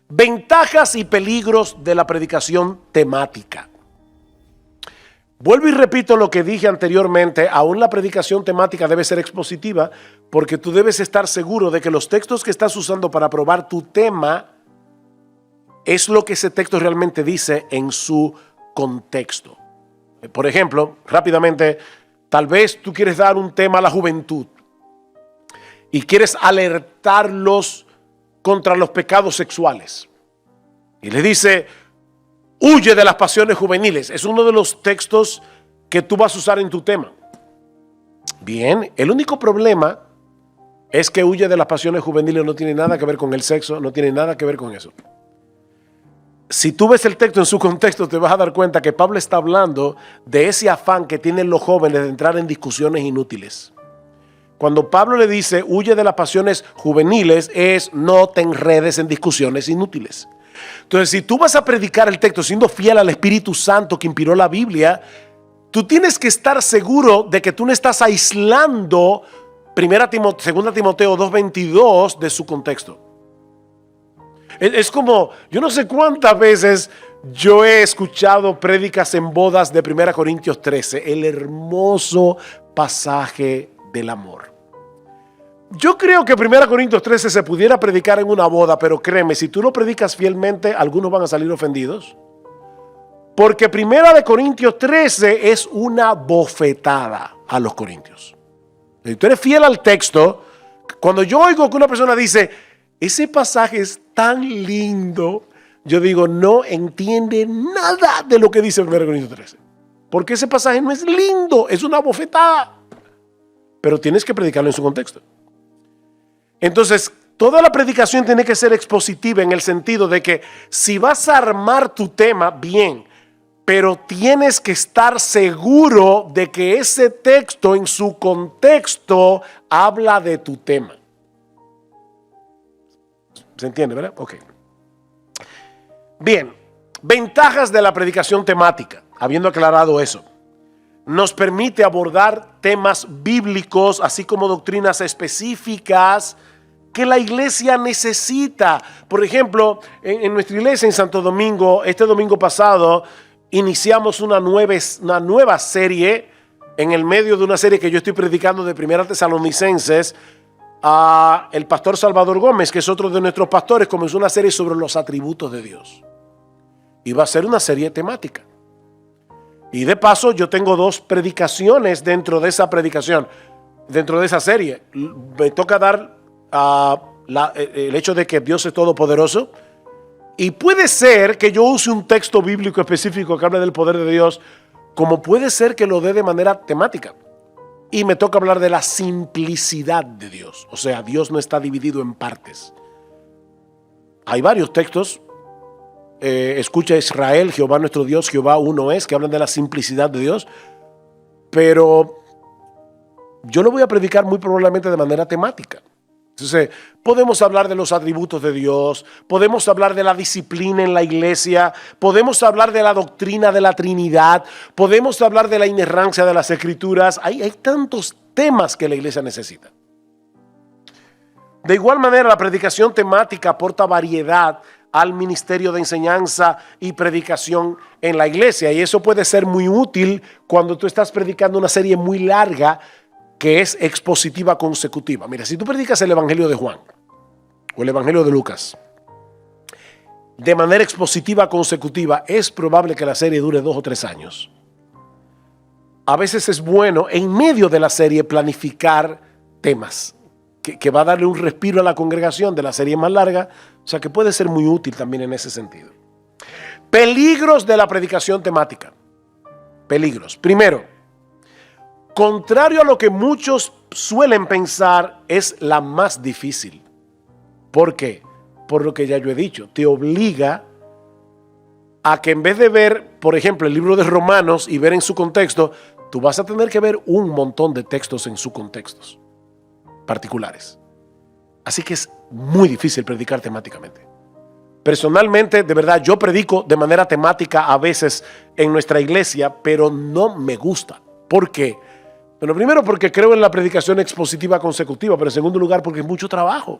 Ventajas y peligros de la predicación temática. Vuelvo y repito lo que dije anteriormente, aún la predicación temática debe ser expositiva porque tú debes estar seguro de que los textos que estás usando para probar tu tema es lo que ese texto realmente dice en su contexto. Por ejemplo, rápidamente, tal vez tú quieres dar un tema a la juventud y quieres alertarlos contra los pecados sexuales. Y les dice, huye de las pasiones juveniles. Es uno de los textos que tú vas a usar en tu tema. Bien, el único problema es que huye de las pasiones juveniles no tiene nada que ver con el sexo, no tiene nada que ver con eso. Si tú ves el texto en su contexto, te vas a dar cuenta que Pablo está hablando de ese afán que tienen los jóvenes de entrar en discusiones inútiles. Cuando Pablo le dice, huye de las pasiones juveniles, es no te enredes en discusiones inútiles. Entonces, si tú vas a predicar el texto siendo fiel al Espíritu Santo que inspiró la Biblia, tú tienes que estar seguro de que tú no estás aislando 2 Timoteo 2:22 de su contexto. Es como, yo no sé cuántas veces yo he escuchado prédicas en bodas de 1 Corintios 13, el hermoso pasaje del amor. Yo creo que 1 Corintios 13 se pudiera predicar en una boda, pero créeme, si tú lo predicas fielmente, algunos van a salir ofendidos. Porque 1 Corintios 13 es una bofetada a los corintios. Si tú eres fiel al texto, cuando yo oigo que una persona dice, ese pasaje es tan lindo, yo digo, no entiende nada de lo que dice 1 Corintios 13. Porque ese pasaje no es lindo, es una bofetada. Pero tienes que predicarlo en su contexto. Entonces, toda la predicación tiene que ser expositiva en el sentido de que si vas a armar tu tema, bien, pero tienes que estar seguro de que ese texto en su contexto habla de tu tema. ¿Se entiende, verdad? Ok. Bien, ventajas de la predicación temática, habiendo aclarado eso. Nos permite abordar temas bíblicos, así como doctrinas específicas que la iglesia necesita. Por ejemplo, en nuestra iglesia en Santo Domingo, este domingo pasado, iniciamos una nueva serie en el medio de una serie que yo estoy predicando de 1 Tesalonicenses. El pastor Salvador Gómez, que es otro de nuestros pastores, comenzó una serie sobre los atributos de Dios. Y va a ser una serie temática. Y de paso, yo tengo 2 predicaciones dentro de esa predicación, dentro de esa serie. Me toca dar el hecho de que Dios es todopoderoso. Y puede ser que yo use un texto bíblico específico que hable del poder de Dios, como puede ser que lo dé de manera temática. Y me toca hablar de la simplicidad de Dios. O sea, Dios no está dividido en partes. Hay varios textos. Escucha Israel, Jehová nuestro Dios, Jehová uno es, que hablan de la simplicidad de Dios. Pero yo lo voy a predicar muy probablemente de manera temática. Entonces, podemos hablar de los atributos de Dios, podemos hablar de la disciplina en la iglesia, podemos hablar de la doctrina de la Trinidad, podemos hablar de la inerrancia de las Escrituras. Hay tantos temas que la iglesia necesita. De igual manera, la predicación temática aporta variedad al ministerio de enseñanza y predicación en la iglesia. Y eso puede ser muy útil cuando tú estás predicando una serie muy larga que es expositiva consecutiva. Mira, si tú predicas el Evangelio de Juan o el Evangelio de Lucas de manera expositiva consecutiva, es probable que la serie dure 2 o 3 años. A veces es bueno en medio de la serie planificar temas que va a darle un respiro a la congregación de la serie más larga, o sea que puede ser muy útil también en ese sentido. Peligros de la predicación temática. Peligros. Primero, contrario a lo que muchos suelen pensar, es la más difícil. ¿Por qué? Por lo que ya yo he dicho, te obliga a que en vez de ver, por ejemplo, el libro de Romanos y ver en su contexto, tú vas a tener que ver un montón de textos en sus contextos particulares. Así que es muy difícil predicar temáticamente. Personalmente, de verdad, yo predico de manera temática a veces en nuestra iglesia, pero no me gusta. ¿Por qué? Bueno, primero porque creo en la predicación expositiva consecutiva, pero en segundo lugar porque es mucho trabajo.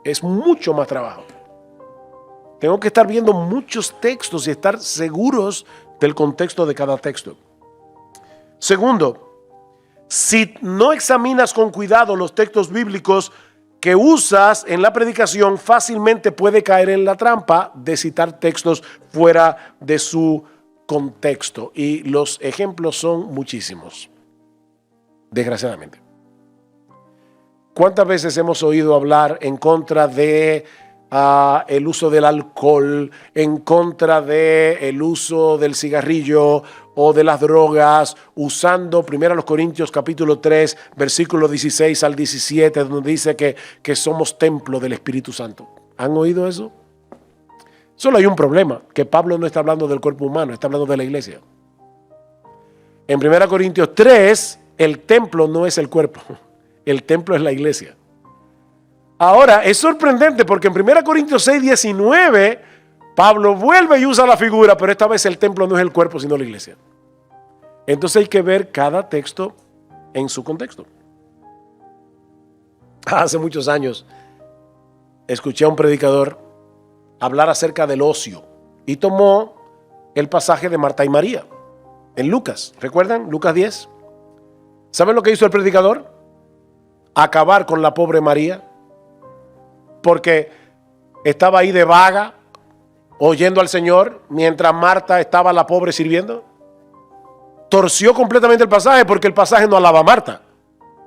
Es mucho más trabajo. Tengo que estar viendo muchos textos y estar seguros del contexto de cada texto. Segundo, si no examinas con cuidado los textos bíblicos que usas en la predicación, fácilmente puede caer en la trampa de citar textos fuera de su contexto. Y los ejemplos son muchísimos, desgraciadamente. ¿Cuántas veces hemos oído hablar en contra de el uso del alcohol, en contra del uso del cigarrillo o de las drogas, usando 1 Corintios capítulo 3, versículos 16 al 17, donde dice que somos templo del Espíritu Santo? ¿Han oído eso? Solo hay un problema, que Pablo no está hablando del cuerpo humano, está hablando de la iglesia. En 1 Corintios 3, el templo no es el cuerpo, el templo es la iglesia. Ahora, es sorprendente porque en 1 Corintios 6, 19, Pablo vuelve y usa la figura, pero esta vez el templo no es el cuerpo, sino la iglesia. Entonces hay que ver cada texto en su contexto. Hace muchos años escuché a un predicador hablar acerca del ocio y tomó el pasaje de Marta y María en Lucas. ¿Recuerdan? Lucas 10. ¿Saben lo que hizo el predicador? Acabar con la pobre María, porque estaba ahí de vaga, oyendo al Señor, mientras Marta estaba la pobre sirviendo. Torció completamente el pasaje, porque el pasaje no alaba a Marta.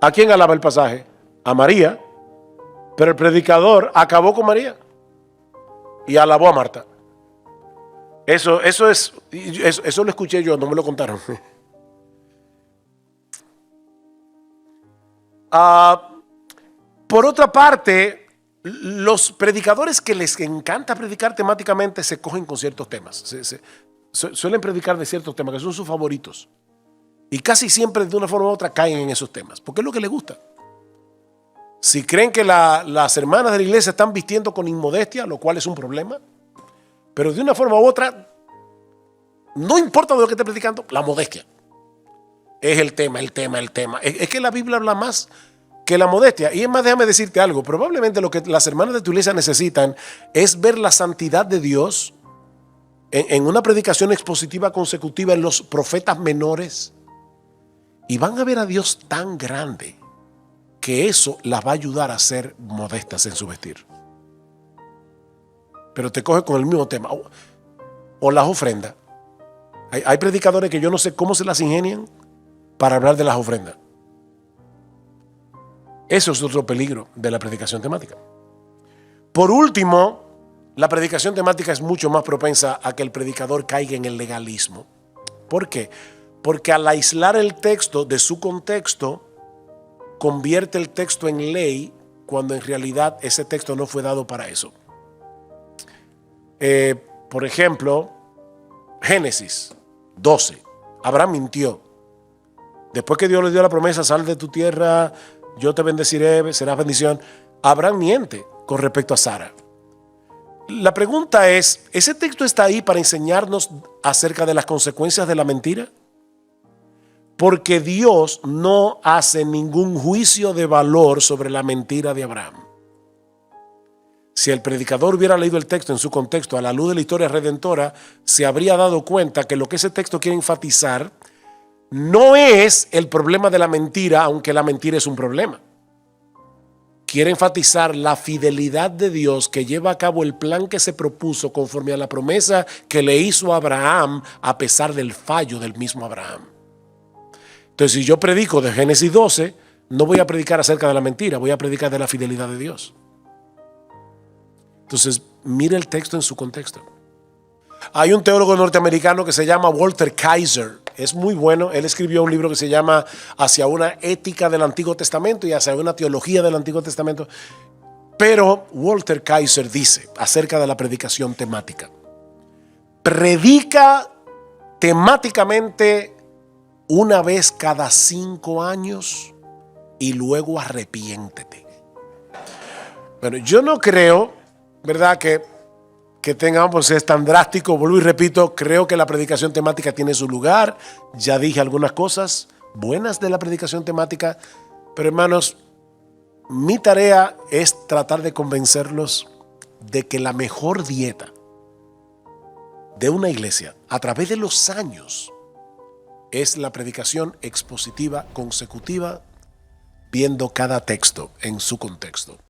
¿A quién alaba el pasaje? A María. Pero el predicador acabó con María y alabó a Marta. Eso lo escuché yo, no me lo contaron. Por otra parte, los predicadores que les encanta predicar temáticamente se cogen con ciertos temas. Suelen predicar de ciertos temas que son sus favoritos. Y casi siempre de una forma u otra caen en esos temas, porque es lo que les gusta. Si creen que las hermanas de la iglesia están vistiendo con inmodestia, lo cual es un problema, pero de una forma u otra, no importa de lo que esté predicando, la modestia es el tema. Es que la Biblia habla más que la modestia. Y es más, déjame decirte algo, probablemente lo que las hermanas de tu iglesia necesitan es ver la santidad de Dios en una predicación expositiva consecutiva en los profetas menores, y van a ver a Dios tan grande que eso las va a ayudar a ser modestas en su vestir. Pero te coge con el mismo tema. O las ofrendas. Hay predicadores que yo no sé cómo se las ingenian para hablar de las ofrendas. Eso es otro peligro de la predicación temática. Por último, la predicación temática es mucho más propensa a que el predicador caiga en el legalismo. ¿Por qué? Porque al aislar el texto de su contexto, convierte el texto en ley cuando en realidad ese texto no fue dado para eso. Por ejemplo, Génesis 12. Abraham mintió. Después que Dios le dio la promesa, sal de tu tierra, yo te bendeciré, serás bendición. Abraham miente con respecto a Sara. La pregunta es, ¿ese texto está ahí para enseñarnos acerca de las consecuencias de la mentira? Porque Dios no hace ningún juicio de valor sobre la mentira de Abraham. Si el predicador hubiera leído el texto en su contexto a la luz de la historia redentora, se habría dado cuenta que lo que ese texto quiere enfatizar no es el problema de la mentira, aunque la mentira es un problema. Quiere enfatizar la fidelidad de Dios que lleva a cabo el plan que se propuso conforme a la promesa que le hizo a Abraham a pesar del fallo del mismo Abraham. Entonces, si yo predico de Génesis 12, no voy a predicar acerca de la mentira, voy a predicar de la fidelidad de Dios. Entonces, mire el texto en su contexto. Hay un teólogo norteamericano que se llama Walter Kaiser. Es muy bueno. Él escribió un libro que se llama Hacia una ética del Antiguo Testamento y hacia una teología del Antiguo Testamento. Pero Walter Kaiser dice acerca de la predicación temática: predica temáticamente una vez cada 5 años y luego arrepiéntete. Bueno, yo no creo, ¿verdad?, que tengamos, es tan drástico. Vuelvo y repito, creo que la predicación temática tiene su lugar. Ya dije algunas cosas buenas de la predicación temática, pero hermanos, mi tarea es tratar de convencerlos de que la mejor dieta de una iglesia a través de los años es la predicación expositiva consecutiva, viendo cada texto en su contexto.